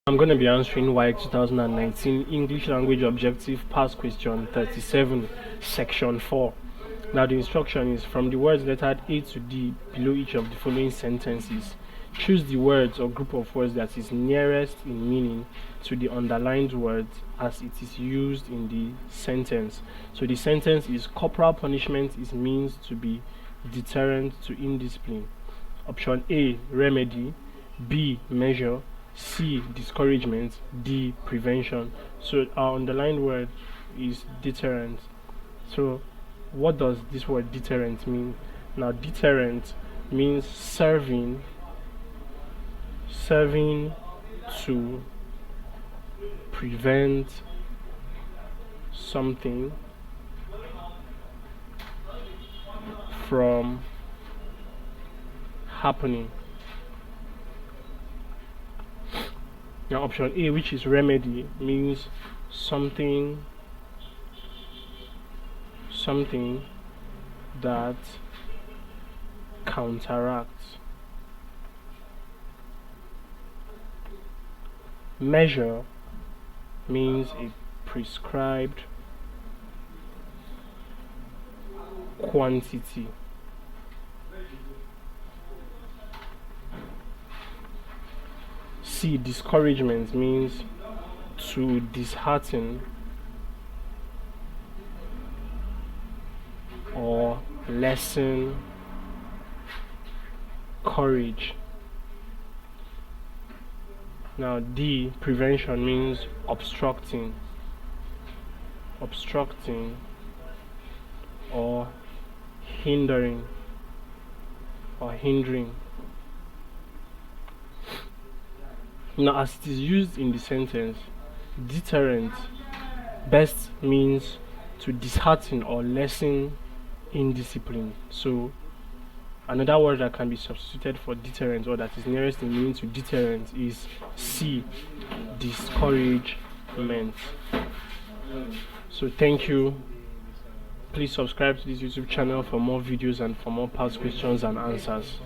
I'm going to be answering WAEC 2019 English Language Objective Past Question 37, Section 4. Now the instruction is: from the words lettered A to D below each of the following sentences, choose the words or group of words that is nearest in meaning to the underlined words as it is used in the sentence. So the sentence is: corporal punishment is means to be deterrent to indiscipline. Option A, remedy. B, measure. C, discouragement. D, prevention. So our underlined word is deterrent. So what does this word deterrent mean? Now deterrent means serving to prevent something from happening. Now option A, which is remedy, means something that counteracts. Measure means a prescribed quantity. C, discouragement means to dishearten or lessen courage. Now D, prevention means obstructing or hindering. Now as it is used in the sentence, deterrent best means to dishearten or lessen indiscipline. So another word that can be substituted for deterrent, or that is nearest in meaning to deterrent, is C, discouragement. So thank you. Please subscribe to this YouTube channel for more videos and for more past questions and answers.